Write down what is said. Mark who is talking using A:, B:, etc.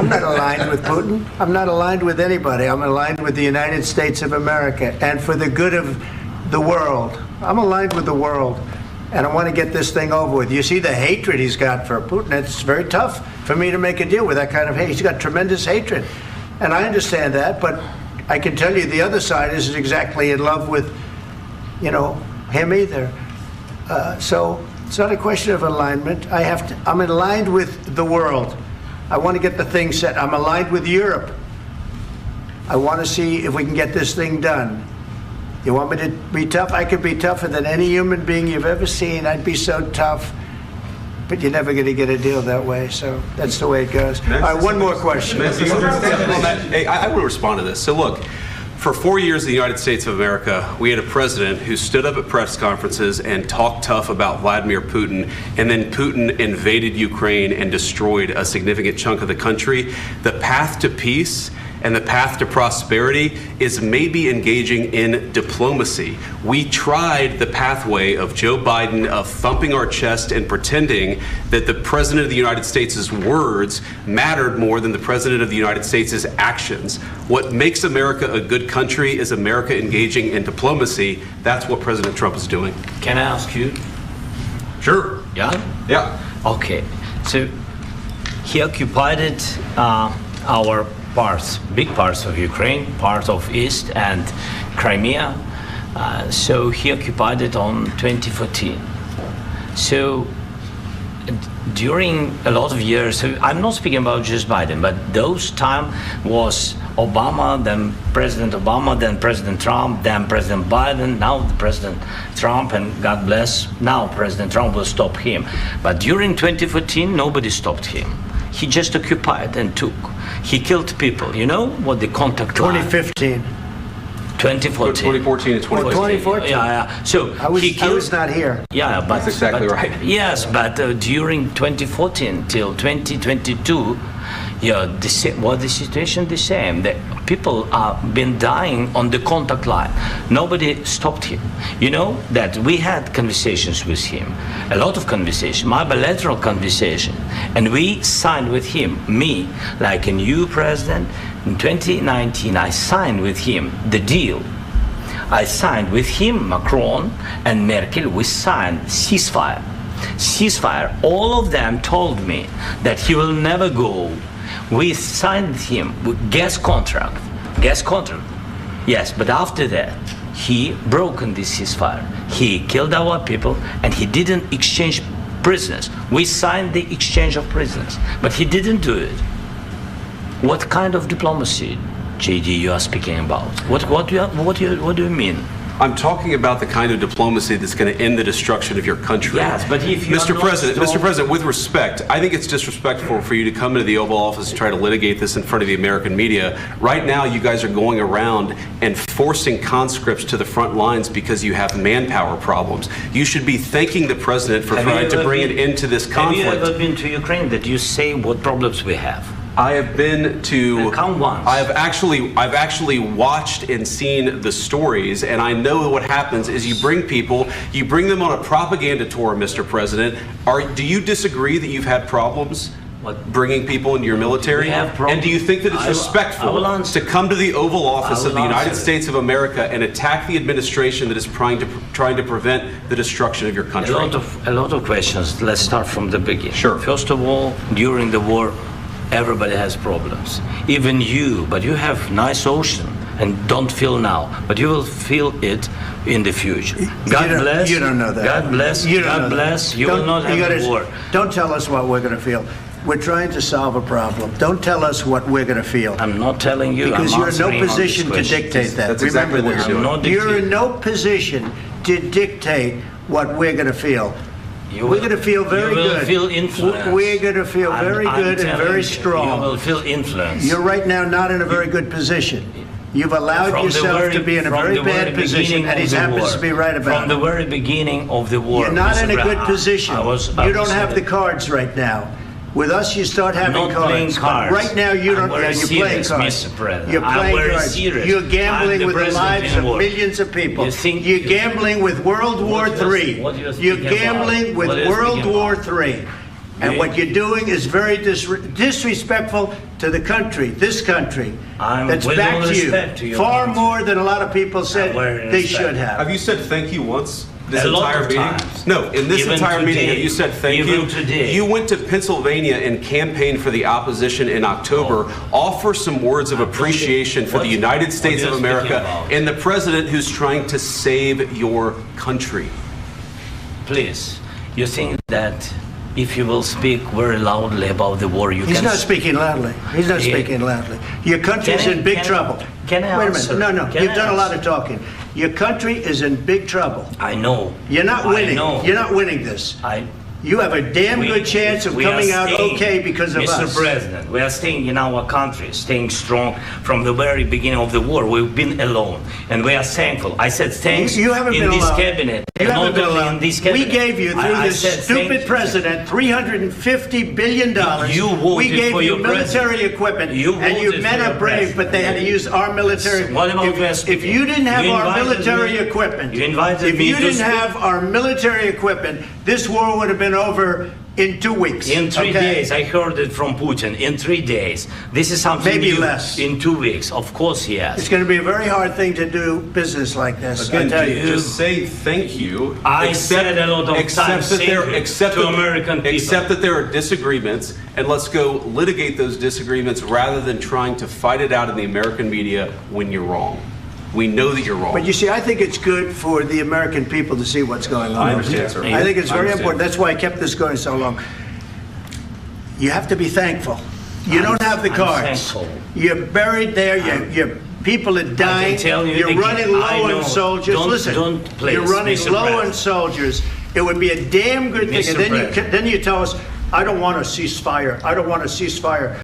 A: I'm not aligned with Putin. I'm not aligned with anybody. I'm aligned with the United States of America and for the good of the world. I'm aligned with the world, and I want to get this thing over with. You see the hatred he's got for Putin. It's very tough for me to make a deal with that kind of hate. He's got tremendous hatred, and I understand that, but I can tell you the other side isn't exactly in love with, him either. So it's not a question of alignment. I'm aligned with the world. I want to get the thing set. I'm aligned with Europe. I want to see if we can get this thing done. You want me to be tough? I could be tougher than any human being you've ever seen. I'd be so tough. But you're never going to get a deal that way. So that's the way it goes. All right, one more question.
B: Hey, I want to respond to this. So look, for 4 years in the United States of America, we had a president who stood up at press conferences and talked tough about Vladimir Putin, and then Putin invaded Ukraine and destroyed a significant chunk of the country. The path to peace and the path to prosperity is maybe engaging in diplomacy. We tried the pathway of Joe Biden of thumping our chest and pretending that the President of the United States' words mattered more than the President of the United States' actions. What makes America a good country is America engaging in diplomacy. That's what President Trump is doing.
C: Can I ask you?
B: Sure.
C: Yeah?
B: Yeah.
C: Okay. So he occupied our big parts of Ukraine, part of East and Crimea. So he occupied it on 2014. So during a lot of years, so I'm not speaking about just Biden, but those time was Obama, then President Obama, then President Trump, then President Biden, now President Trump, and God bless, now President Trump will stop him. But during 2014, nobody stopped him. He just occupied and took. He killed people. You know what the contact line?
A: 2015.
C: 2014.
B: 2014 and 2014.
A: 2014.
C: Yeah. So
A: I was not here.
C: Yeah, but
B: that's exactly right.
C: Yes, but during 2014 till 2022, the situation the same. The people have been dying on the contact line. Nobody stopped him. You know that we had conversations with him, a lot of conversation, my bilateral conversation, and we signed with him, me, like a new president. In 2019, I signed with him the deal. I signed with him, Macron and Merkel, we signed ceasefire. Ceasefire. All of them told me that he will never go. We signed him with gas contract. Yes, but after that, he broken this ceasefire. He killed our people and he didn't exchange prisoners. We signed the exchange of prisoners, but he didn't do it. What kind of diplomacy, JD, you are speaking about? What do you mean?
B: I'm talking about the kind of diplomacy that's going to end the destruction of your country.
C: Yes, but if you
B: Mr. President, with respect, I think it's disrespectful for you to come into the Oval Office and try to litigate this in front of the American media. Right now, you guys are going around and forcing conscripts to the front lines because you have manpower problems. You should be thanking the President for trying to bring an end to this conflict.
C: Have you ever been to Ukraine that you say what problems we have?
B: I have been to.
C: Come once.
B: I've actually watched and seen the stories, and I know what happens is you bring them on a propaganda tour, Mr. President. Do you disagree that you've had problems bringing people into your military? And do you think that it's respectful to come to the Oval Office of the United States of America and attack the administration that is trying to prevent the destruction of your country?
C: A lot of questions. Let's start from the beginning.
B: Sure.
C: First of all, during the war, everybody has problems, even you, but you have nice ocean and don't feel now, but you will feel it in the future. God bless.
A: You don't know that.
C: God bless. God bless. You will not have a war.
A: Don't tell us what we're going to feel. We're trying to solve a problem. Don't tell us what we're going to feel.
C: I'm not telling you.
A: Because you're in no position to dictate that.
B: That's exactly what you're doing.
A: You're in no position to dictate what we're going to feel. We're going to feel very good.
C: You will feel influence.
A: We're going to feel very good and very strong.
C: You will feel influence.
A: You're right now not in a very good position. You've allowed yourself to be in a very bad position, and he happens to be right about it.
C: From the very beginning of the war.
A: You're not in a good position. You don't have the cards right now. With us, you start having cards. But right now, you don't. You're playing cards. You're playing cards. You're gambling with the lives of millions of people. You're gambling with World War III. You're gambling with World War III. And what you're doing is very disrespectful to the country, this country, that's
C: with
A: back
C: all
A: to
C: respect to
A: you,
C: your
A: far
C: country.
A: more than a lot of people said
C: very
A: they
C: respect.
A: should have.
B: Have you said thank you once? This
C: A lot
B: entire
C: of
B: meeting?
C: times.
B: No, in this
C: Even
B: entire meeting,
C: today.
B: have you said thank
C: Even
B: you?
C: today.
B: You went to Pennsylvania and campaigned for the opposition in October. Offer some words of appreciation for the United States of
C: what are you speaking
B: America
C: about?
B: and the president who's trying to save your country.
C: Please, you think that if you will speak very loudly about the war, you
A: He's
C: can...
A: not speaking loudly. He's not
C: Yeah.
A: speaking loudly. Your country is in big trouble.
C: Can I
A: Wait a
C: answer?
A: minute. No,
C: Can
A: you've
C: I
A: done a lot of
C: answer?
A: talking. Your country is in big trouble.
C: I know.
A: You're not
C: I
A: winning.
C: know.
A: You're not winning this. You have a damn good chance of
C: we are
A: coming out
C: staying,
A: okay because of
C: Mr.
A: us.
C: President, we are staying in our country, staying strong from the very beginning of the war. We've been alone, and we are thankful. I said thanks
A: You haven't
C: in
A: been
C: this
A: alone.
C: cabinet,
A: You
C: and
A: haven't
C: not
A: been
C: only
A: alone.
C: in this cabinet.
A: We gave you, through
C: I
A: this
C: said
A: stupid
C: thank you.
A: president, $350 billion.
C: You voted
A: we gave
C: for
A: you
C: your
A: military
C: president.
A: equipment,
C: You
A: and you
C: voted
A: men
C: for
A: are
C: your
A: brave, but they had to use our military.
C: So what about
A: if you didn't have
C: You
A: our
C: invited
A: military
C: me-
A: equipment,
C: you invited
A: if
C: me
A: you
C: to
A: didn't
C: speak.
A: have our military equipment, this war would have been over in 2 weeks.
C: In 3
A: okay?
C: days, I heard it from Putin. In 3 days, this is something
A: Maybe
C: new.
A: less.
C: In 2 weeks, of course, yes.
A: It's going to be a very hard thing to do business like this. I
B: Again,
A: tell you.
B: just say thank you.
C: I said a lot of times thank you to American people.
B: Accept that there are disagreements, and let's go litigate those disagreements rather than trying to fight it out in the American media when you're wrong. We know that you're wrong.
A: But you see, I think it's good for the American people to see what's going on.
B: I understand, sir.
A: I think it's
B: I
A: very
B: understand.
A: important. That's why I kept this going so long. You have to be thankful. You don't have the
C: I'm
A: cards.
C: thankful.
A: You're buried there. Your people are dying.
C: tell you
A: You're
C: again,
A: running
C: I
A: low
C: know.
A: on soldiers.
C: Don't-
A: Listen,
C: don't, please,
A: you're running
C: Mr.
A: low on
C: President.
A: soldiers. It would be a damn good thing.
C: Mr.
A: And then
C: President.
A: then you tell us, I don't want a ceasefire. I don't want a ceasefire.